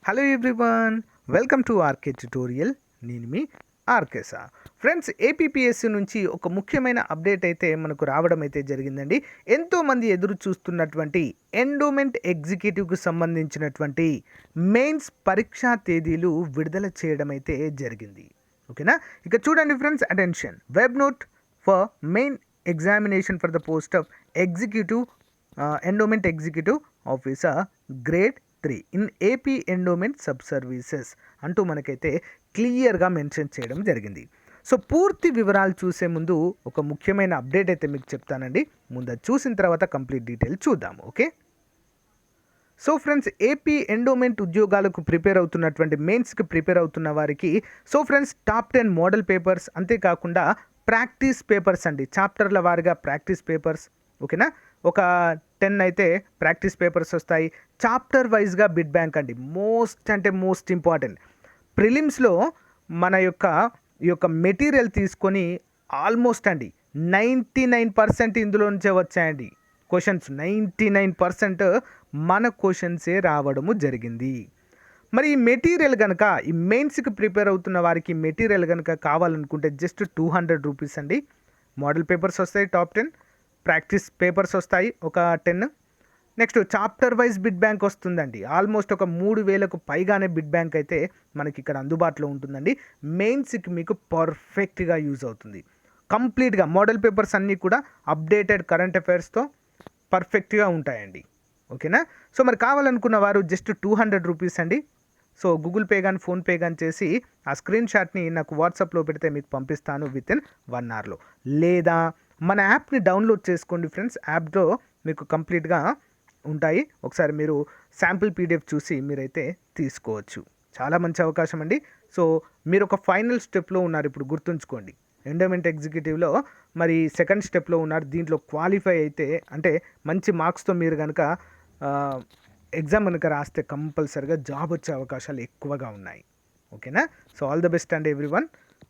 Hello everyone, welcome to RK tutorial. నేను మీ RK sir. Friends, APPSC నుంచి ఒక ముఖ్యమైన అప్డేట్ అయితే మనకు రావడం అయితే జరిగిందండి. ఎంతోమంది ఎదురు చూస్తున్నటువంటి ఎండోమెంట్ ఎగ్జిక్యూటివ్కి సంబంధించినటువంటి మెయిన్స్ పరీక్షా తేదీలు విడుదల చేయడం అయితే జరిగింది. ఓకేనా, ఇక చూడండి friends, attention. Web note for main examination for the post of executive endowment executive officer grade 3 in AP endowment sub services అంటూ మనకైతే క్లియర్గా మెన్షన్ చేయడం జరిగింది. సో పూర్తి వివరాలు చూసే ముందు ఒక ముఖ్యమైన అప్డేట్ అయితే మీకు చెప్తానండి. ముందు చూసిన తర్వాత కంప్లీట్ డీటెయిల్ చూద్దాము. Okay, so friends, AP endowment ఉద్యోగాలకు ప్రిపేర్ అవుతున్నటువంటి మెయిన్స్కి ప్రిపేర్ అవుతున్న వారికి so friends, top 10 model papers, అంతేకాకుండా ప్రాక్టీస్ పేపర్స్ అండి, చాప్టర్ల వారిగా ప్రాక్టీస్ పేపర్స్. ఓకేనా, ఒక 10 అయితే ప్రాక్టీస్ పేపర్స్ వస్తాయి. చాప్టర్ వైజ్గా బిడ్ బ్యాంక్ అండి, మోస్ట్ ఇంపార్టెంట్. ప్రిలిమ్స్లో మన ఈ యొక్క మెటీరియల్ తీసుకొని ఆల్మోస్ట్ అండి 99% ఇందులో నుంచే వచ్చాయండి క్వశ్చన్స్. 99% మన క్వశ్చన్సే రావడము జరిగింది. మరి ఈ మెటీరియల్ కనుక ఈ మెయిన్స్కి ప్రిపేర్ అవుతున్న వారికి మెటీరియల్ కనుక కావాలనుకుంటే జస్ట్ 200 రూపీస్ అండి. మోడల్ పేపర్స్ వస్తాయి టాప్ 10, ప్రాక్టీస్ పేపర్స్ వస్తాయి ఒక 10. Next chapter wise bid bank వస్తుందండి. ఆల్మోస్ట్ ఒక 3000కు పైగానే బిడ్ బ్యాంక్ అయితే మనకి ఇక్కడ అందుబాటులో ఉంటుందండి. మెయిన్స్కి మీకు పర్ఫెక్ట్గా యూజ్ అవుతుంది. కంప్లీట్గా మోడల్ పేపర్స్ అన్నీ కూడా అప్డేటెడ్ కరెంట్ అఫైర్స్తో పర్ఫెక్ట్గా ఉంటాయండి. ఓకేనా, సో మరి కావాలనుకున్న వారు జస్ట్ 200 రూపీస్ అండి. సో గూగుల్ పే కానీ ఫోన్పే కానీ చేసి ఆ స్క్రీన్ షాట్ని నాకు వాట్సాప్లో పెడితే మీకు పంపిస్తాను వితిన్ 1 అవర్లో. లేదా మన యాప్ని డౌన్లోడ్ చేసుకోండి ఫ్రెండ్స్. యాప్లో మీకు కంప్లీట్గా ఉంటాయి. ఒకసారి మీరు శాంపిల్ పీడిఎఫ్ చూసి మీరైతే తీసుకోవచ్చు. చాలా మంచి అవకాశం అండి. సో మీరు ఒక ఫైనల్ స్టెప్లో ఉన్నారు ఇప్పుడు, గుర్తుంచుకోండి. ఎండోమెంట్ ఎగ్జిక్యూటివ్లో మరి సెకండ్ స్టెప్లో ఉన్నారు. దీంట్లో క్వాలిఫై అయితే అంటే మంచి మార్క్స్తో మీరు కనుక ఎగ్జామ్ కనుక రాస్తే కంపల్సరిగా జాబ్ వచ్చే అవకాశాలు ఎక్కువగా ఉన్నాయి. ఓకేనా, సో ఆల్ ద బెస్ట్ అండి everyone,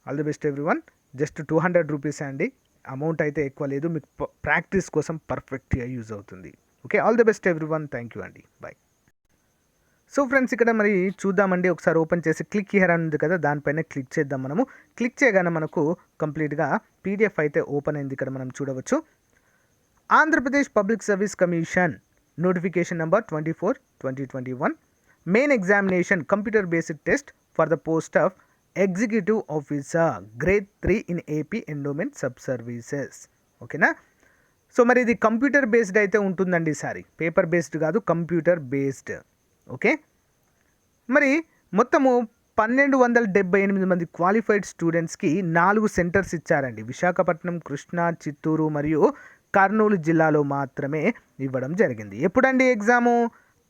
all the best everyone. Just 200 rupees అండి, అమౌంట్ అయితే ఎక్కువ లేదు. మీకు ప్రాక్టీస్ కోసం పర్ఫెక్ట్గా యూజ్ అవుతుంది. Okay, all the best everyone, thank you అండి, బాయ్. సో ఫ్రెండ్స్, ఇక్కడ మరి చూద్దామండి. ఒకసారి ఓపెన్ చేసి క్లిక్ హియర్ అని ఉంది కదా, దానిపైన క్లిక్ చేద్దాం. మనము క్లిక్ చేయగానే మనకు కంప్లీట్గా పీడిఎఫ్ అయితే ఓపెన్ అయింది. ఇక్కడ మనం చూడవచ్చు. Andhra Pradesh public service commission notification number 24/2021 main examination computer based test for the post of executive officer grade 3 in AP endowment sub services. ఓకేనా, సో మరి ఇది కంప్యూటర్ బేస్డ్ అయితే ఉంటుందండి. ఈసారి పేపర్ బేస్డ్ కాదు, కంప్యూటర్ బేస్డ్. ఓకే, మరి మొత్తము 1278 మంది క్వాలిఫైడ్ స్టూడెంట్స్కి 4 సెంటర్స్ ఇచ్చారండి. విశాఖపట్నం, కృష్ణా, చిత్తూరు మరియు కర్నూలు జిల్లాలో మాత్రమే ఇవ్వడం జరిగింది. ఎప్పుడండి ఎగ్జాము?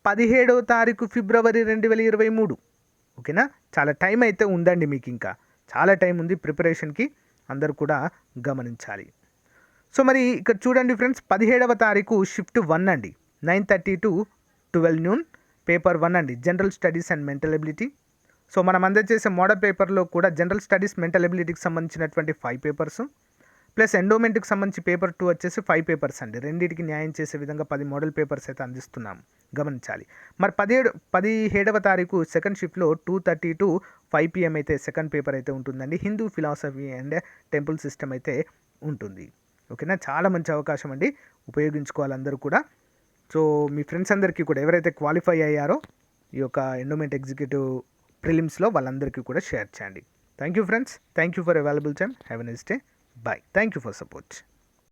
17వ తారీఖు ఫిబ్రవరి 2023. ఓకేనా, చాలా టైం అయితే ఉందండి మీకు, ఇంకా చాలా టైం ఉంది ప్రిపరేషన్కి, అందరూ కూడా గమనించాలి. సో మరి ఇక్కడ చూడండి ఫ్రెండ్స్, 17వ తారీఖు షిఫ్ట్ 1 అండి, 9:30 to 12 noon. పేపర్ 1 అండి, general studies and mental ability. So మనం అందజేసే మోడల్ పేపర్లో కూడా జనరల్ స్టడీస్ మెంటల్ ఎబిలిటీకి సంబంధించినటువంటి 5 పేపర్స్ ప్లస్ ఎండోమెంట్కి సంబంధించి పేపర్ 2 వచ్చేసి 5 పేపర్స్ అండి. రెండింటికి న్యాయం చేసే విధంగా 10 మోడల్ పేపర్స్ అయితే అందిస్తున్నాము, గమనించాలి. మరి 17వ తారీఖు సెకండ్ షిఫ్ట్లో 2:30 to 5 PM అయితే సెకండ్ పేపర్ అయితే ఉంటుందండి. Hindu philosophy and temple system అయితే ఉంటుంది. ఓకేనా, చాలా మంచి అవకాశం అండి, ఉపయోగించుకోవాలి అందరూ కూడా. సో మీ ఫ్రెండ్స్ అందరికీ కూడా ఎవరైతే క్వాలిఫై అయ్యారో ఈ యొక్క ఎండోమెంట్ ఎగ్జిక్యూటివ్ ప్రిలిమ్స్లో వాళ్ళందరికీ కూడా షేర్ చేయండి. Thank you friends, thank you for available time. Have a nice day, bye. Thank you for support.